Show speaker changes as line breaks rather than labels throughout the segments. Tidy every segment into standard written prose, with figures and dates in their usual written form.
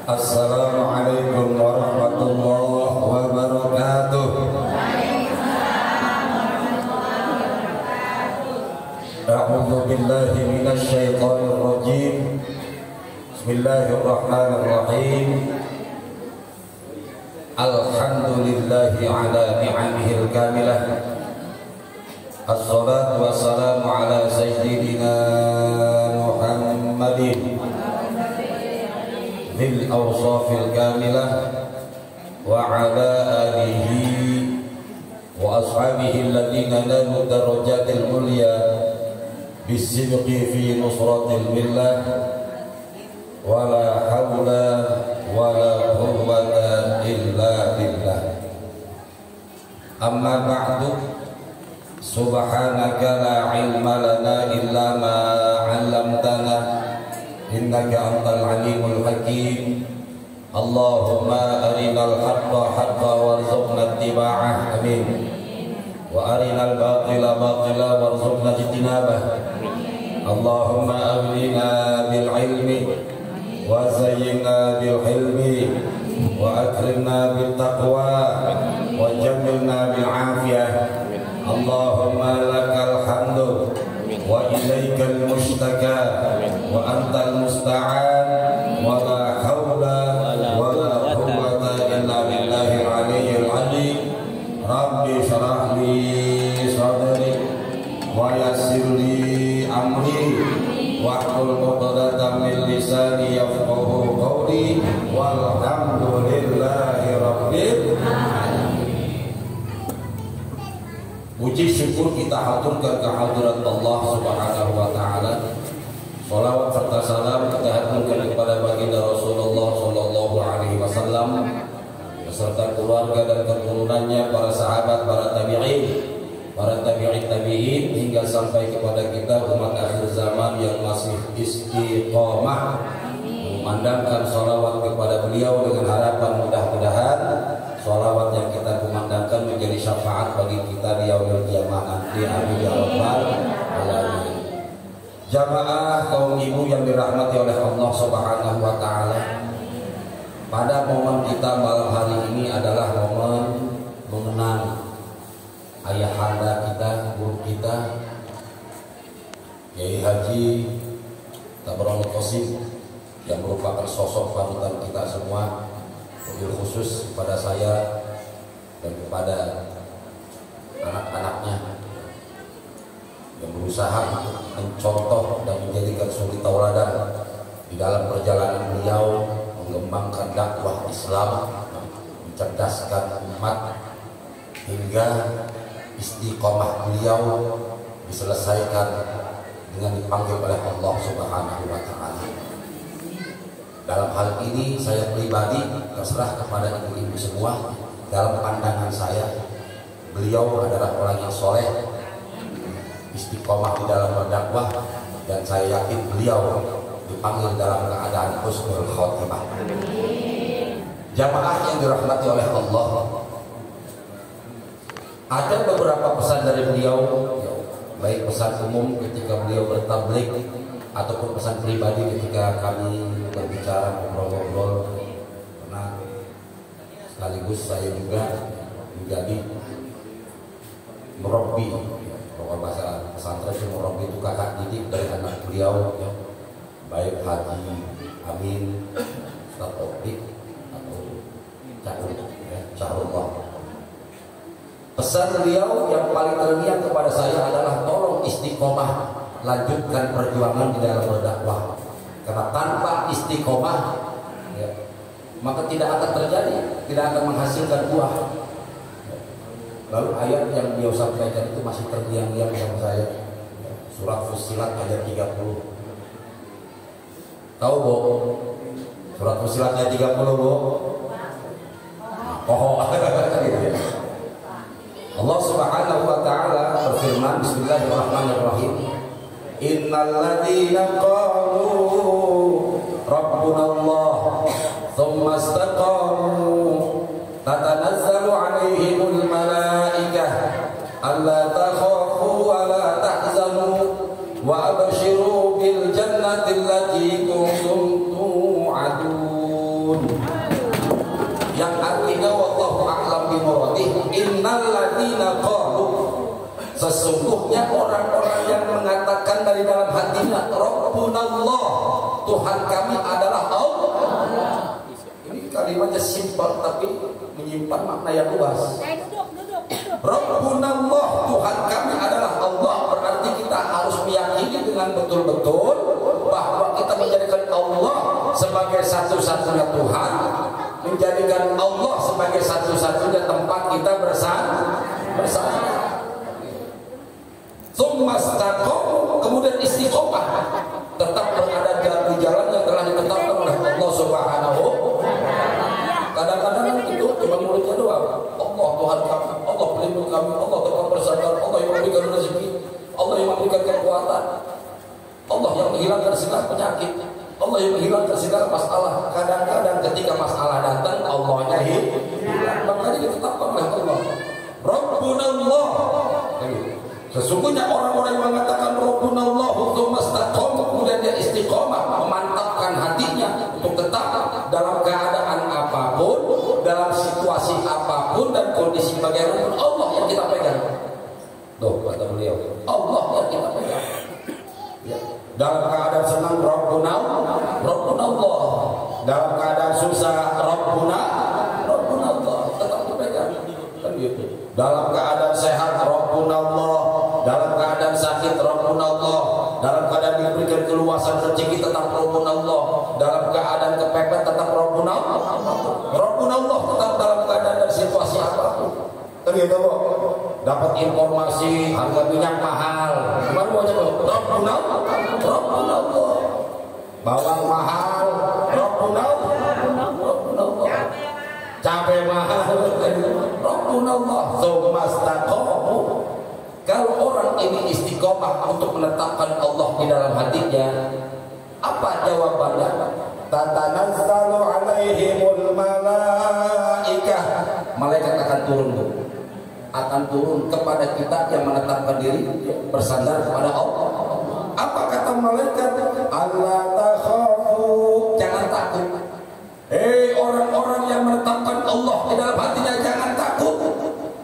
Assalamualaikum warahmatullahi wabarakatuh. A'udzu billahi minasy syaithanir rajim. Bismillahirrahmanirrahim. Alhamdulillahi ala ni'amihil kamilah. Assalatu wassalamu ala sayyidina Muhammadin bil awsafil kamilah wa ala alihi wa ashabihi alladhina nalu darajatil mulya bisidqi fi nusratil millah wa la hawla wa la quwwata illa billah. Amma ba'du, subhanaka la ilma lana illa ma 'allamtana innaka antal alimul hakim. Allahumma arinal haqqa haqqan warzuqna ittiba'ah, amin, wa arinal batila batila warzuqna ijtinabah. Allahumma aghnina bil ilmi wa zayyinna bil hilmi wa akrimna bil taqwa wa jammilna bil afiyah. Allahumma lakal hamdu wa ilaikal mushtaka wa antal musta'an wa la hawla wa la quwwata illa billahil aliyyil azim. Rabbi shrah li sadri wa yassir li amri wahlul 'uqdatam min lisani yafqahu qawli walhamdulillahi rabbil alamin. Puji syukur kita haturkan kehadirat Allah Subhanahu wa taala. Shalawat serta salam kita haturkan kepada baginda Rasulullah sallallahu alaihi wasallam beserta keluarga dan keturunannya, para sahabat, para tabi'in, para tabi'in tabi'in hingga sampai kepada kita umat akhir zaman yang masih istiqomah memandangkan shalawat kepada beliau dengan harapan mudah-mudahan sholawat yang kita kumandangkan menjadi syafaat bagi kita di yaumil qiyamah nanti. Amin ya rabbal alamin. Jamaah kaum ibu yang dirahmati oleh Allah Subhanahu wa taala, pada momen kita malam hari ini adalah momen mengenang ayahanda kita, guru kita, Kiai Haji Tabarrul Qasim, yang merupakan sosok panutan kita semua. Wabil khusus kepada saya dan kepada anak-anaknya yang berusaha mencontoh dan menjadikan suri tauladan di dalam perjalanan beliau mengembangkan dakwah Islam, mencerdaskan umat hingga istiqomah beliau diselesaikan dengan dipanggil oleh Allah Subhanahu wa taala. Dalam hal ini saya pribadi terserah kepada ibu-ibu semua, dalam pandangan saya beliau adalah orang yang soleh, istiqomah di dalam berdakwah, dan saya yakin beliau dipanggil dalam keadaan husnul khotimah. Jamaah yang dirahmati oleh Allah, ada beberapa pesan dari beliau, baik pesan umum ketika beliau bertabligh ataupun pesan pribadi ketika kami berbicara ngobrol-ngobrol, karena sekaligus saya juga menjadi murabbi. Kalau bahasa pesantren itu murabbi itu kakak didik dari anak beliau, ya, baik Haji Amin, Ustaz Opik atau Cahrullah. Pesan beliau yang paling terngiang kepada saya adalah tolong istiqomah, lanjutkan perjuangan di dalam berdakwah, karena tanpa istiqomah ya, maka tidak akan terjadi, tidak akan menghasilkan buah. Lalu ayat yang beliau sampaikan itu masih terngiang-ngiang sama saya, surat Fussilat ayat 30. Tahu Bu? Surat Fussilat ayat 30 Bu? Allah Subhanahu wa taala berfirman, bismillahirrahmanirrahim, innal ladzina qalu rabbuna Allah tsumma istaqamu tatanazzalu alaihimul malaikah alla takhafu wa la tahzanu wa abshiru bil jannati allati kuntum tu'adun. alladzina qalu, sesungguhnya orang-orang yang mengatakan dari dalam hatinya, Rabbunallah, Tuhan kami adalah Allah. Ini kalimatnya simpel tapi menyimpan makna yang luas. Rabbunallah, Tuhan kami adalah Allah, berarti kita harus meyakini dengan betul-betul bahwa kita menjadikan Allah sebagai satu-satunya Tuhan, menjadikan Allah sebagai satu-satunya tempat kita bersandar. Kemudian istiqomah, tetap berada di jalan yang telah ditetapkan oleh Allah Subhanahu. Kadang-kadang itu cuma mulutnya doang. Allah Tuhan kami, Allah pelindung kami, Allah tetap bersandar, Allah yang memberikan rezeki, Allah yang memberikan kekuatan, Allah yang menghilangkan segala penyakit, Allah yang menghilangkan segala masalah. Kadang-kadang ketika masalah datang, Allahnya hilang. Makanya ditetapkan oleh Allah, Rabbunallah. Sesungguhnya orang-orang yang mengatakan Rabbunallah tsumma istaqamu, kemudian dia istiqomah, memantapkan hatinya untuk tetap dalam keadaan apapun, dalam situasi apapun dan kondisi bagaimanapun, Allah yang kita pegang. Tuh kata beliau, Allah yang kita pegang. Ya. Dalam keadaan senang Rabbunallah, dalam keadaan susah Rabbunallah, tetap dipegang. Kan gitu. Dalam keadaan sehat Rabbunallah, dalam keadaan sakit Rabbunallah, dalam keadaan diberikan keluasan rezeki tetap Rabbunallah, dalam keadaan kepepet tetap Rabbunallah tetap dalam keadaan dan situasi apapun. Ternyata kok dapat informasi harga minyak mahal, gimana mau coba? Rabbunallah. Bawang mahal, Rabbunallah. Cabai mahal, Rabbunallah. Tsumma istaqamu. Kalau orang ini istiqomah untuk menetapkan Allah di dalam hatinya, apa jawabannya? Tatanazzalu alaihimul malaikah. Malaikat akan turun kepada kita yang menetapkan diri bersandar kepada Allah. Apa kata malaikat? Allah takhafu, jangan takut. Hei orang-orang yang menetapkan Allah di dalam hatinya, jangan takut.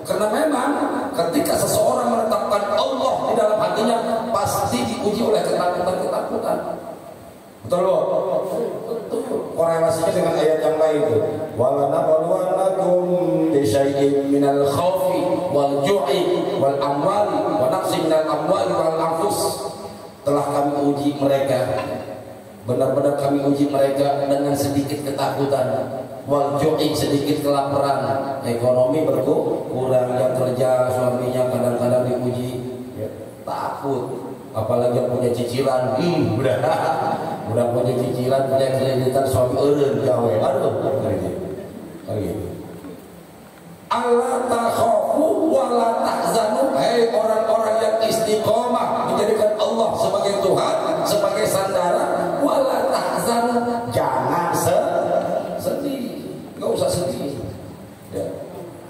Karena memang ketika seseorang menetapkan Allah di dalam hatinya, pasti diuji oleh ketakutan. Betul loh? Betul. Korelasinya dengan ayat yang lain itu. Walanabluwannakum bisyai'in minal khawfi wal ju'i wal amwali wa naqsin minal amwali wal anfus. Telah kami uji mereka, benar-benar kami uji mereka dengan sedikit ketakutan, wal ju'i, sedikit kelaparan, ekonomi berkurang, yang kerja suaminya kadang-kadang diuji ya, takut, apalagi yang punya cicilan, udah punya cicilan, punya kreditan, suami eureun gawe, aduh gitu. Allah takhafu wa la tahzanu. Hei orang-orang yang istiqomah menjadikan Allah sebagai Tuhan, sebagai sandaran, wa la tahzanu, jangan sedih, enggak usah sedih. Ya.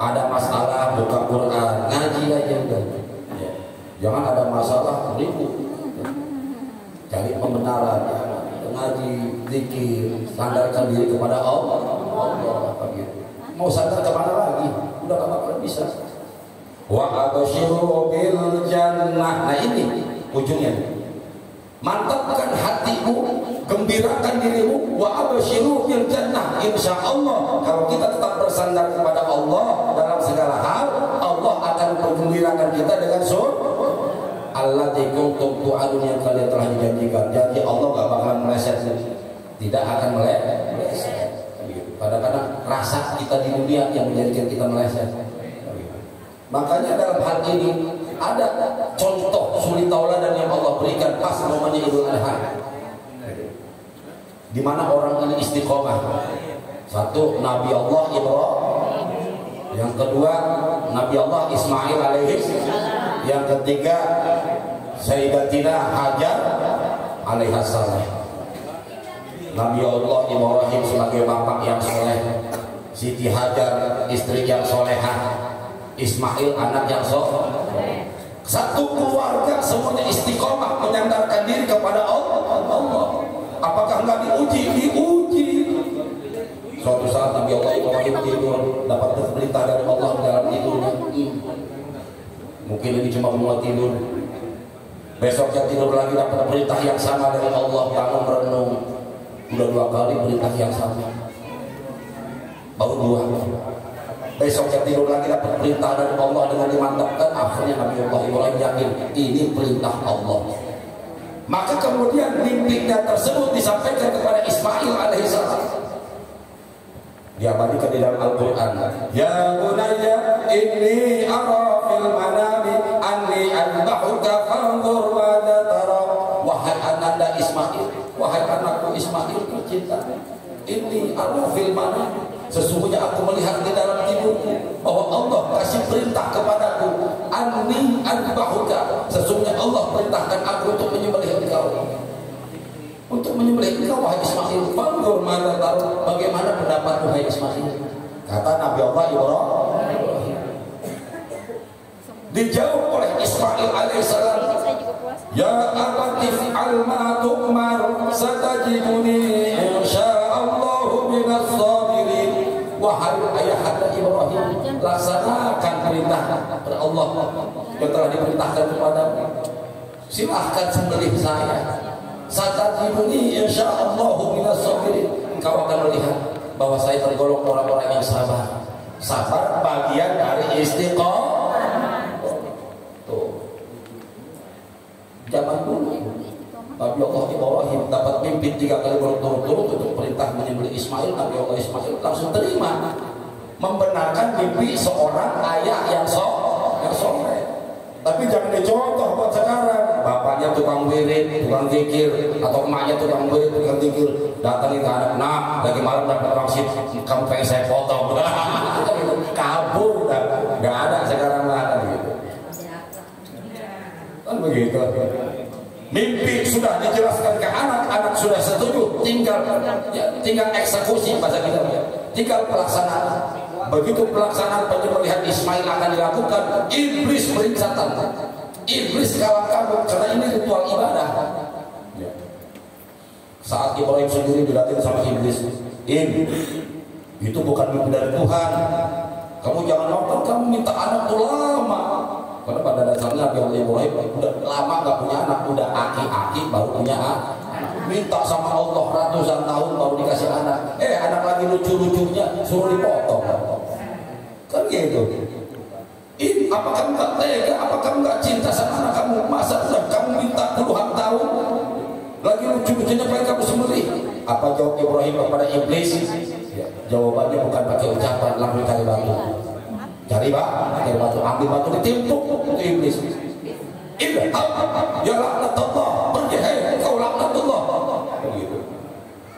Ada masalah buka Quran, ngaji aja udah. Ya. Jangan ada masalah ribut. Cari pembenaran, ngaji, zikir, sandarkan diri kepada Allah. Gitu. Mau sandar kemana lagi? Udah gak bakal bisa. Wa abshiru bil jannah. Nah ini ujungnya. Mantapkan hatimu, gembirakan dirimu. Wa abshiru bil jannah. Insya Allah kalau kita tetap bersandar kepada Allah dalam segala hal, Allah akan menggembirakan kita dengan surga. Allati kuntum tu'adun, yang kalian telah dijanjikan. Janji Allah gak bakal meleset, tidak akan meleset. Kadang-kadang rasa kita di dunia yang menjadikan kita meleset. Makanya dalam hal ini ada contoh suri tauladan yang Allah berikan pas momennya Idul Adha, di mana orang ini istiqomah. Satu, Nabi Allah Ibrahim. Yang kedua, Nabi Allah Ismail alaihi. Yang ketiga, Sayyidatina Hajar alaihissalam. Nabi Allah Ibrahim sebagai bapak yang soleh, Siti Hajar istri yang solehah, Ismail anak yang soleh. Satu keluarga semuanya istiqomah menyandarkan diri kepada Allah. Apakah enggak diuji? Diuji. Suatu saat Nabi Allah Ibrahim tidur, dapat perintah dari Allah dalam tidurnya. Mungkin ini cuma mau tidur. Besoknya tidur lagi dapat perintah yang sama dari Allah, bangun merenung. Udah 2 kali perintah yang sama. Baru 2. Besoknya tidur lagi dapat perintah dari Allah dengan dimantapkan. Akhirnya Nabi Allah Ibrahim yakin ini perintah Allah. Maka kemudian mimpinya tersebut disampaikan kepada Ismail alaihissalam. Diabadikan di dalam Al-Quran. Ya bunayya inni ara fil manami anni adbahuka fanzur madza tara. Wahai ananda Ismail, wahai anakku Ismail tercinta, inni ara fil manami, sesungguhnya aku melihat di dalam tidurku bahwa Allah kasih perintah kepadaku, anni adbahuka, sesungguhnya Allah perintahkan aku untuk menyembelih engkau. Untuk menyembelih engkau wahai Ismail. Fanzur madza tara, bagaimana pendapatmu wahai Ismail? Kata Nabi Allah Ibrahim. Dijawab oleh Ismail alaihissalam, ya abati fa'al ma tu'mar satajiduni insyaallah minas sabirin. Wahai ayahanda Ibrahim, laksanakan perintah dari Allah yang telah diperintahkan kepadamu. Silahkan sembelih saya. Satajiduni insyaallah minas sabirin. Engkau akan melihat bahwa saya tergolong orang-orang yang sabar. Sabar bagian dari istiqomah. Tuh. Zaman dulu Nabi Allah Ibrahim dapat mimpi 3 kali berturut-turut untuk perintah menyembelih Ismail. Nabi Allah Ismail langsung terima, membenarkan mimpi seorang ayah yang soleh. Tapi jangan dicontoh buat sekarang. Bapaknya tukang wirid, tukang zikir, atau emaknya tukang wirid, tukang zikir, datangin ke anak, nah lagi malam dapat wangsit, kamu pengen saya potong. Kabur, nggak ada sekarang lah gitu. Kan begitu. Mimpi sudah dijelaskan ke anak, anak sudah setuju, tinggal eksekusi bahasa kita, tinggal pelaksanaan. Begitu pelaksanaan penyembelihan Ismail akan dilakukan, iblis beringsatan, iblis kalang kabut, karena ini ritual ibadah. Saat Ibrahim sendiri dilatih sama iblis, itu bukan mimpi dari Tuhan. Kamu jangan nonton, kamu minta anak tuh lama. Karena pada dasarnya Nabi Ibrahim udah lama gak punya anak, udah aki-aki baru punya anak. Minta sama Allah ratusan tahun baru dikasih anak. Anak lagi lucu-lucunya suruh dipotong. Kan gitu. Apakah enggak tega? Apakah enggak cinta sama anak kamu? Masa udah kamu minta puluhan tahun lagi lucu-lucunya pengen kamu sembelih? Apa jawab Ibrahim kepada iblis? Jawabannya bukan pakai ucapan, langsung cari batu. Cari batu, ambil batu, ditimpuk ke iblis. Ya laknatullah, pergi kau laknatullah. Begitu.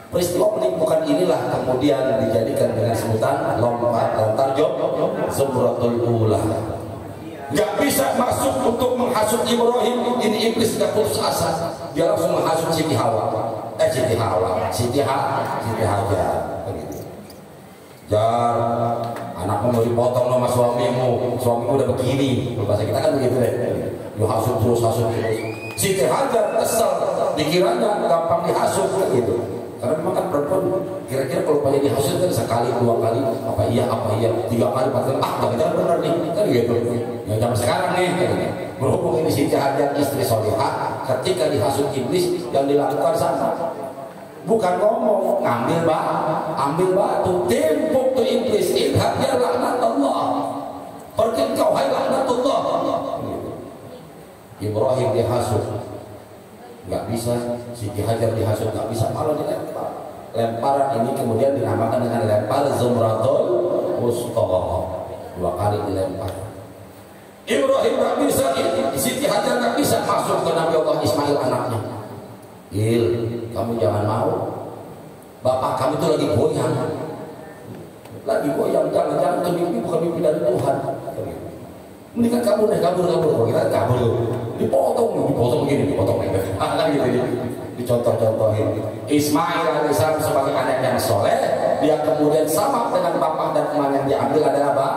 Peristiwa penimpukan inilah kemudian dijadikan dengan sebutan lontar job Zumratul Ula. Gak bisa masuk untuk menghasut Ibrahim, ini iblis gak putus asa, dia langsung menghasut Siti Hajar. Begitu. Jar, anakmu mau dipotong sama suamimu udah begini, bahasa kita kan begitu deh. Lu hasut terus. Siti Hajar kesel, dikiranya gampang dihasut gitu. Karena memang kan perempuan kira-kira kalau banyak dihasut kan sekali, 2 kali, apa iya, 3 kali, 4 kali, jangan benar nih, kan gitu. Yang zaman sekarang nih, berhubung ini Siti Hajar istri solihah, ketika dihasut iblis yang dilakukan sama, bukan ngomong, ambil batu, timpuk tuh iblis, idhab ya laknatullah, pergi kau hai laknatullah. Ibrahim dihasut, nggak bisa. Siti Hajar dihasut, nggak bisa, malah dilempar. Lemparan ini kemudian dinamakan dengan lempar Zumratul Wusta, 2 kali dilempar. Ibrahim nggak bisa, Siti Hajar nggak bisa masuk ke Nabi Allah Ismail anaknya. Kamu jangan mau, bapak kamu itu lagi goyang, jangan-jangan itu mimpi bukan mimpi dari Tuhan. Mendingan kabur, kalau kita kabur, dipotong begini, kan gitu, dicontoh-contohin. Ismail alaihissalam sebagai anak yang soleh, dia kemudian sama dengan bapak dan emak yang diambil adalah apa?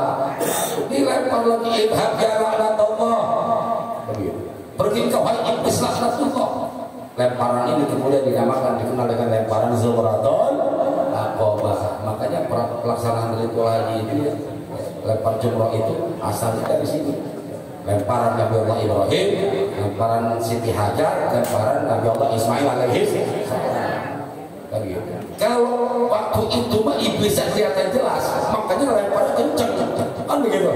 Dilempar lagi, idhab ya laknatullah. Begitu. Pergi kau hai iblis laknatullah. Lemparan ini kemudian dikenal dengan lemparan Zumratul Aqabah. Makanya pelaksanaan ritual haji itu ya, lempar jumroh itu asalnya dari sini. Lemparan Nabi Allah Ibrahim, lemparan Siti Hajar, lemparan Nabi Allah Ismail alaihi salam. Kalau waktu itu mah iblisnya kelihatan jelas, makanya lemparnya kenceng, kan begitu.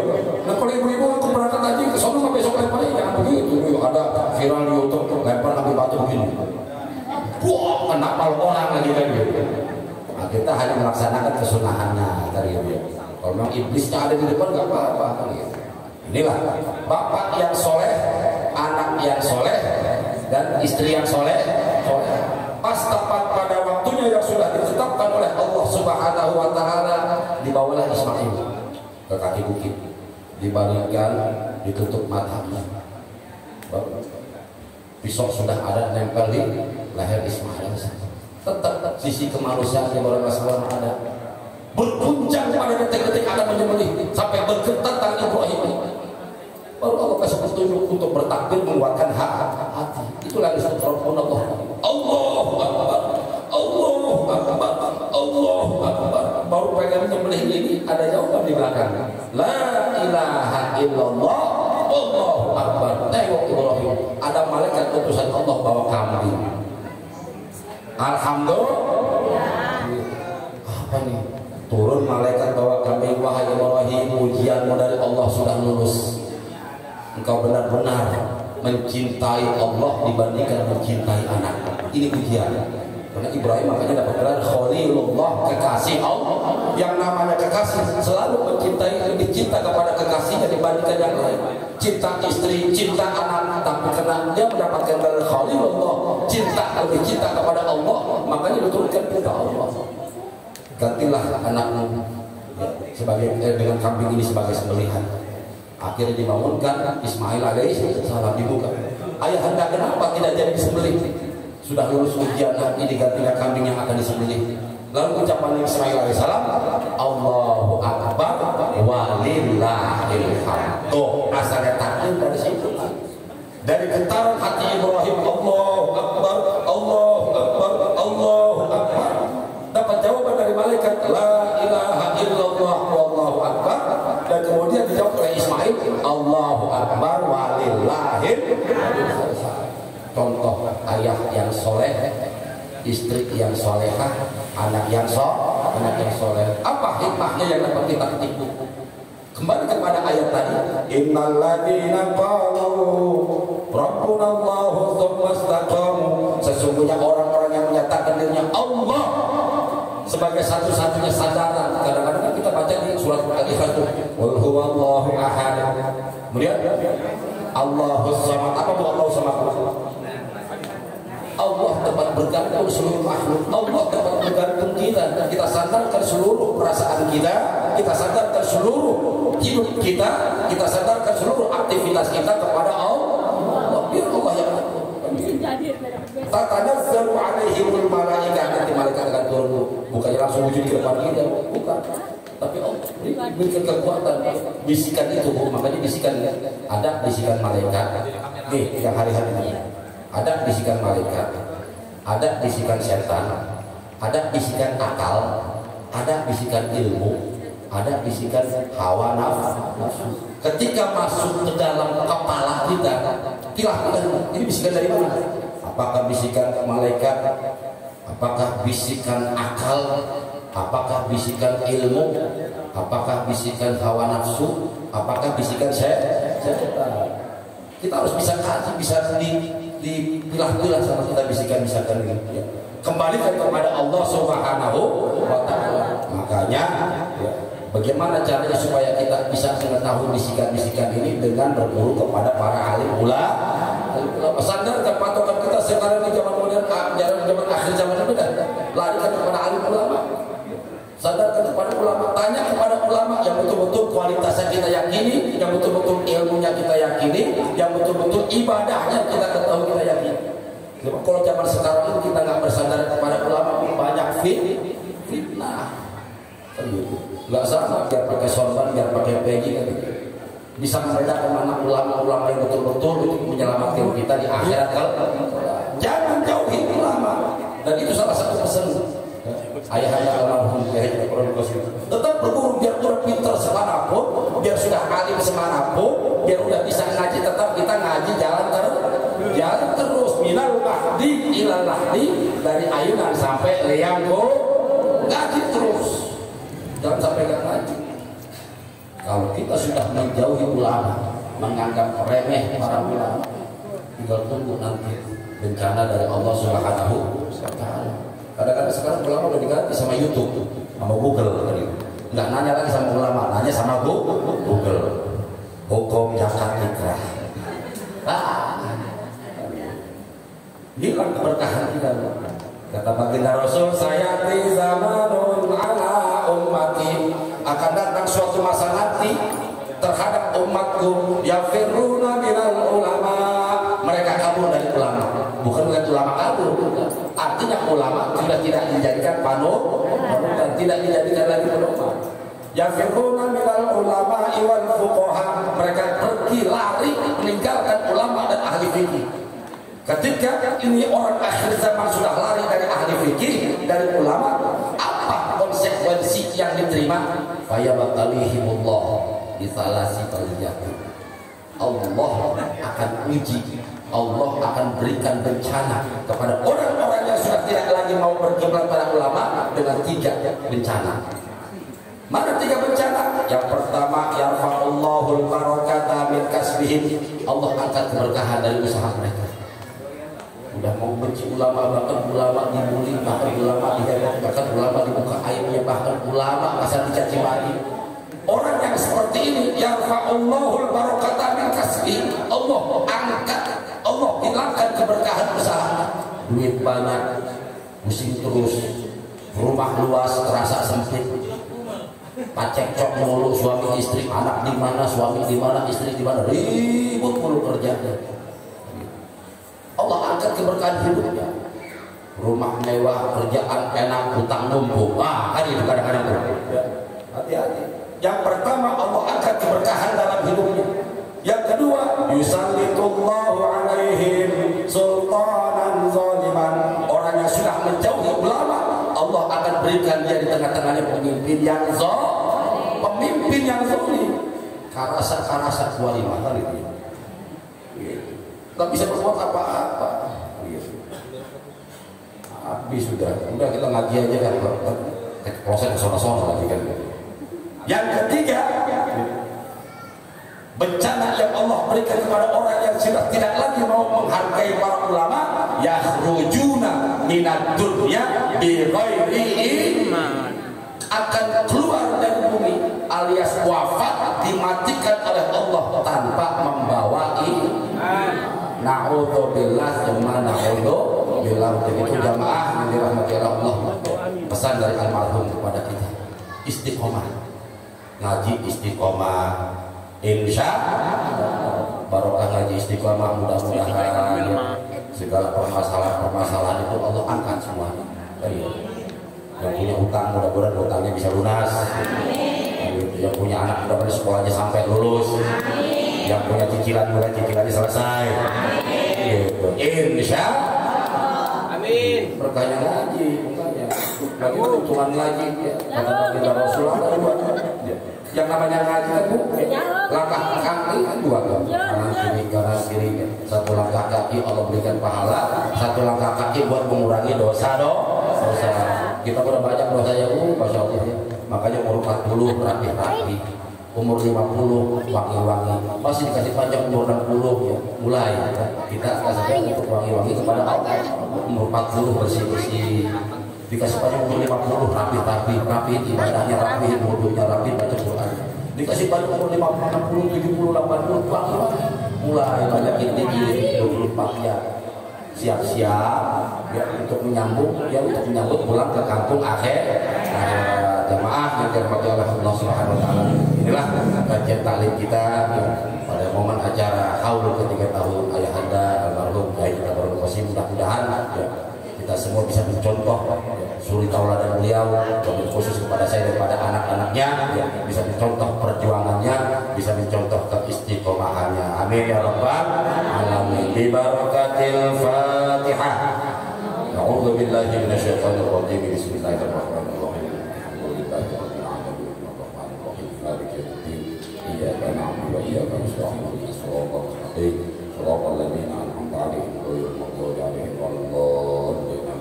Nah kalau ibu-ibu aku berangkat tadi ke sana nggak besok lemparnya jangan begitu. Ada viral di YouTube lempar Nabi batu begini, wah kena pal orang lagi kan gitu. Nah, kita hanya melaksanakan kesunahannya tadi ya. Kalau memang iblisnya ada di depan nggak apa-apa kan gitu. Inilah bapak yang soleh, anak yang soleh, dan istri yang soleh. Pas tepat pada waktunya yang sudah ditetapkan oleh Allah Subhanahu Wa Taala, dibawalah Ismail ke kaki bukit, dibalikkan, ditutup matanya. Pisau sudah ada nempel di leher Ismail. Tetap sisi kemanusiaan yang orang Rasulullah ada. Berpuncak pada detik-detik akan menyembelih sampai bergetar tangan Ibrahim. Baru Allah kasih petunjuk untuk bertakbir menguatkan hati. Itulah disebut Rabbunallah. Allahu Akbar, Allahu Akbar, Allahu Akbar. Baru pengen menyembelih ini ada jawaban di belakang. La ilaha illallah, Allahu Akbar. Tengok Ibrahim, ada malaikat utusan Allah bawa kambing. Alhamdulillah. Apa nih? Turun malaikat bawa kambing. Wahai Ibrahim, ujianmu dari Allah sudah lulus. Engkau benar-benar mencintai Allah dibandingkan mencintai anak. Ini ujian. Karena Ibrahim makanya dapat gelar Khalilullah, kekasih Allah. Yang namanya kekasih selalu mencintai, lebih cinta kepada kekasihnya dibandingkan yang lain. Cinta istri, cinta anak, tapi karena dia mendapatkan gelar Khalilullah, lebih cinta kepada Allah, makanya diturunkan kepada Allah. Gantilah anakmu sebagai dengan kambing ini sebagai sembelihan. Akhirnya dibangunkan Ismail alaihi salam dibuka. Ayah anda kenapa tidak jadi disembelih? Sudah lulus ujian, ini digantikan kambing yang akan disembelih. Lalu ucapan Ismail alaihi salam, Allahu Akbar walillahil hamd. Tuh asalnya takbir dari situ. Dari getaran hati Ibrahim, Allahu Akbar, Allahu Akbar, Allahu Akbar. Dapat jawaban dari malaikat, la ilaha illallah wallahu akbar. Dan kemudian dijawab oleh Ismail, Allahu Akbar walillahil. Contoh ayah yang soleh, istri yang solehah, anak yang soleh. Apa hikmahnya yang dapat kita tipu? Kembali kepada ayat tadi, innal ladzina qalu rabbunallahu tsumma istaqamu. Sesungguhnya orang-orang yang menyatakan dirinya Allah sebagai satu-satunya sandaran. Kadang-kadang kita baca di surat Al-Ikhlas itu, qul huwallahu ahad. Kemudian Allahus samad. Apa itu Allahus samad? Allah tempat bergantung seluruh makhluk. Allah tempat bergantung kita. Kita sandarkan seluruh perasaan kita, kita sandarkan seluruh hidup kita, kita sandarkan seluruh aktivitas kita kepada Allah. Biar Allah yang tatanazzalu alaihimul malaikah. Nanti malaikat akan turun, bukannya langsung wujud di depan kita, bukan. Tapi Allah berikan kekuatan. Bisikan itu, makanya bisikan ada bisikan malaikat. Nih yang hari-hari ini ada bisikan malaikat, ada bisikan setan, ada bisikan akal, ada bisikan ilmu, ada bisikan hawa nafsu. Ketika masuk ke dalam kepala kita, ini bisikan dari mana? Apakah bisikan malaikat? Apakah bisikan akal? Apakah bisikan ilmu? Apakah bisikan hawa nafsu? Apakah bisikan setan? Kita harus bisa kaji, bisa dipilah-pilah sama kita bisikan-bisikan ini. Kembalikan kepada Allah Subhanahu wa Ta'ala. Makanya bagaimana caranya supaya kita bisa mengetahui bisikan-bisikan ini dengan berguru kepada para alim ulama. Sandarkan patokan kita sekarang di zaman modern, zaman akhir zaman ini beda. Larikan kepada alim ulama. Sandarkan kepada ulama, tanya kepada ulama yang betul-betul kualitasnya kita yakini, yang betul-betul ilmunya kita yakini, yang betul-betul ibadahnya kita ketahui, kita yakini. Kalau zaman sekarang ini kita nggak bersandar kepada ulama, banyak fitnah. Nggak sama, biar pakai sorban, biar pakai peci, bisa membedakan mana ulama-ulama yang betul-betul untuk menyelamatkan kita di akhirat. Jangan jauhi ulama, dan itu salah satu pesan ayah anda almarhum Kiai Haji Qasim tetap berguru biar udah pintar semanapun, biar sudah alim semanapun, biar udah bisa ngaji, tetap kita ngaji jalan terus minal mahdi ilal lahdi, dari ayunan sampai lianggo ngaji terus, jangan sampai gak ngaji. Kalau kita sudah menjauhi ulama, menganggap remeh para ulama, tinggal tunggu nanti bencana dari Allah Subhanahu wa Ta'ala. Kadang-kadang sekarang ulama udah diganti sama YouTube, sama Google tadi. Nggak nanya lagi sama ulama, nanya sama Google. Hukum zakat fitrah. Hilang keberkahan kita. Kata baginda Rasul, sayati zamanun ala ummati, akan datang suatu masa nanti terhadap umatku yafirruna minal ulama, mereka kabur dari ulama. Bukan dengan ulama kabur, artinya ulama sudah tidak dijadikan panutan, tidak dijadikan lagi pedoman. Yafirruna minal ulama wal fuqaha, mereka pergi lari meninggalkan ulama dan ahli fikih. Ketika ini orang akhir zaman sudah lari dari ahli fikih, dari ulama, apa konsekuensi yang diterima? Fayabatalihimullah bisalasi kaliyatin. Allah akan uji, Allah akan berikan bencana kepada orang-orang yang sudah tidak lagi mau berkiblat pada ulama dengan 3 bencana. Mana 3 bencana? Yang pertama, yarfa'ullahul barakata min kasbihim, Allah angkat keberkahan dari usaha mereka. Udah mau benci ulama, bahkan ulama dibully, bahkan ulama diheret, bahkan ulama dibuka aibnya, bahkan ulama asal dicaci maki. Orang yang seperti ini, yarfa'ullahul barakata min kasbihim, Allah angkat, Allah hilangkan keberkahan usaha. Duit banyak, pusing terus, rumah luas terasa sempit, pacekcok mulu suami istri, anak di mana, suami di mana, istri di mana, ribut mulu kerjanya. Allah angkat keberkahan hidupnya, rumah mewah, kerjaan enak, hutang numpuk. Kan itu kadang-kadang hati-hati. Yang pertama, Allah angkat keberkahan dalam hidupnya. Yang kedua, yusallitullahu alaihim sultanan zaliman, orang yang sudah menjauhi ulama, Allah akan berikan dia di tengah-tengahnya pemimpin yang zalim, karasa walimah kali itu. Gak bisa berbuat apa-apa. Habis sudah kita ngaji aja kan, proses kesana-sana lagi kan. Yang ketiga, bencana yang Allah berikan kepada orang yang sudah tidak lagi mau menghargai para ulama, yakhrujuna minad dunya bi ghairi iman, akan keluar dari bumi alias wafat, dimatikan oleh Allah tanpa membawa iman. Na'udzubillah, jemaah na'udzubillah. Begitu jamaah yang dirahmati Allah, pesan dari almarhum kepada kita, istiqomah, ngaji istiqomah, insya barokah ngaji istiqomah. Mudah-mudahan segala permasalahan itu Allah angkat semuanya. Yang punya hutang mudah-mudahan hutangnya bisa lunas. Yang punya anak mudah-mudahan sekolahnya sampai lulus. Yang punya cicilannya selesai. Insya amin. Berkahnya ngaji, bukannya bagi keuntungan lagi ya. Kata baginda Rasulullah yang namanya ngaji kan langkah kaki kan 2 kanan kiri. Satu langkah kaki Allah berikan pahala, satu langkah kaki buat mengurangi dosa. Kita udah banyak dosanya Masya Allah ya. Makanya umur 40 rapi-rapi, umur 50 wangi-wangi, masih dikasih panjang umur 60 ya, mulai kita kasih untuk wangi-wangi kepada Allah. Umur 40 bersih-bersih, dikasih panjang umur 50 rapi ibadahnya rapi, wudhunya rapi, baca Quran. Dikasih panjang umur 50, 60, 70, 80 wangi-wangi, mulai banyak ini 24 ya. Siap-siap ya untuk menyambung pulang ke kampung akhir. Jamaah yang dirahmati oleh Allah Subhanahu wa Ta'ala, inilah kajian taklim kita pada momen acara haul ke-3 tahun ayahanda almarhum Kiai Haji Qasim. Mudah-mudahan ya, kita semua bisa mencontoh suri tauladan beliau, wabil khusus kepada saya dan kepada anak-anaknya ya, bisa mencontoh perjuangannya, bisa mencontoh keistiqomahannya. Amin ya rabbal alamin. Bi barakatil Fatihah. A'udzu billahi minasyaitonir rajim. Bismillahirrahmanirrahim. Alhamdulillahi rabbil alamin. Arrahmanir rahim. Maliki yaumiddin. Iyyaka na'budu wa iyyaka nasta'in. Ihdinas siratal mustaqim. Shiratal ladzina an'amta 'alaihim ghairil maghdubi 'alaihim waladdallin.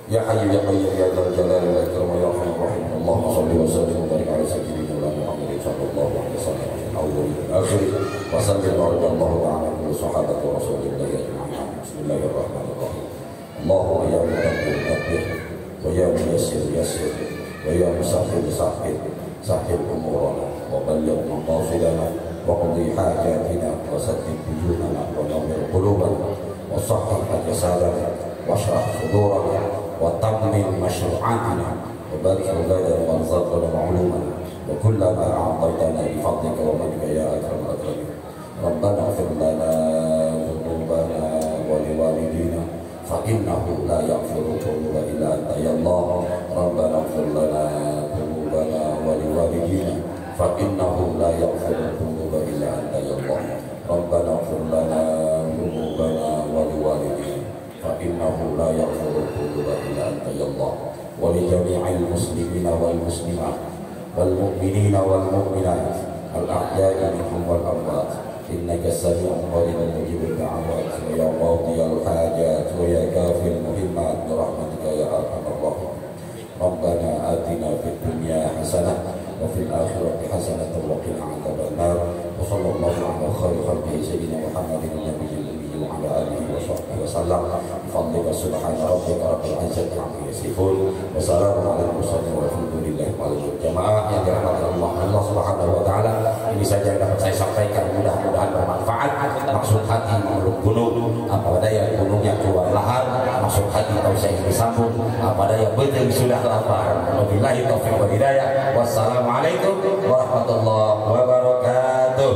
Ya Hayyu ya Qayyum ya Dzal Jalali wal Ikram ya Arhamar Rahimin. Allahumma shalli wa sallim wa barik ala sayyidina Muhammadin sallallahu alaihi wasallam. Wa sallim wa radallahu ta'ala ala sahabati Rasulillah ajma'in. Bismillahirrahmanirrahim. Allahumma ya mudabbir dabbir wa ya muyassir yassir wa ya musahhil sahhil sahhil umurana wa balligh maqasidana wa qdi hajatina wa saddid wujuhana wa nawwir qulubana wa sahhih jasadana wa shrah sudurana wa tammim mashru'atina wa barik lana wa rizqana wa 'ulumana wa kullama a'taytana bi fadlika wa manika ya akramul akramin. Rabbana ighfir lana dhunubana wa liwalidina fa innahu la yaghfiru dhunuba illa anta ya Allah. Rabbana ighfir lana dhunubana wa liwalidina fa innahu la yaghfiru dhunuba illa anta ya Allah. Rabbana ighfir lana dhunubana wa liwalidina fa innahu la yaghfiru dhunuba illa anta ya Allah. Wa li jami'il muslimina wal muslimat wal mu'minina wal mu'minat al ahya'i minhum wal amwat innaka sami'un qaribun mujibud da'awat ya qadiyal hajat wa ya kafil muhimmat bi rahmatika ya arhamar rahimin. Rabbana atina fid dunya hasanah wa fil akhirati hasanah wa qina adzabannar. Wa sallallahu ala khairi khalqihi sayyidina Muhammadin nabiyil ummi wa ala alihi wa sahbihi wa sallam. Fadlika subhana rabbika rabbil izzati amma yasifun wa salamun alal mursalin walhamdulillahi rabbil jamaah yang dirahmati Allah Subhanahu wa taala. Ini saja yang dapat saya sampaikan, mudah-mudahan bermanfaat. Maksud hati memeluk gunung, apa daya gunungnya keluar lahar. Maksud hati tahu saya disambung, apa daya betul sudah lapar. Wabillahi taufiq wal hidayah. Wassalamualaikum warahmatullahi wabarakatuh.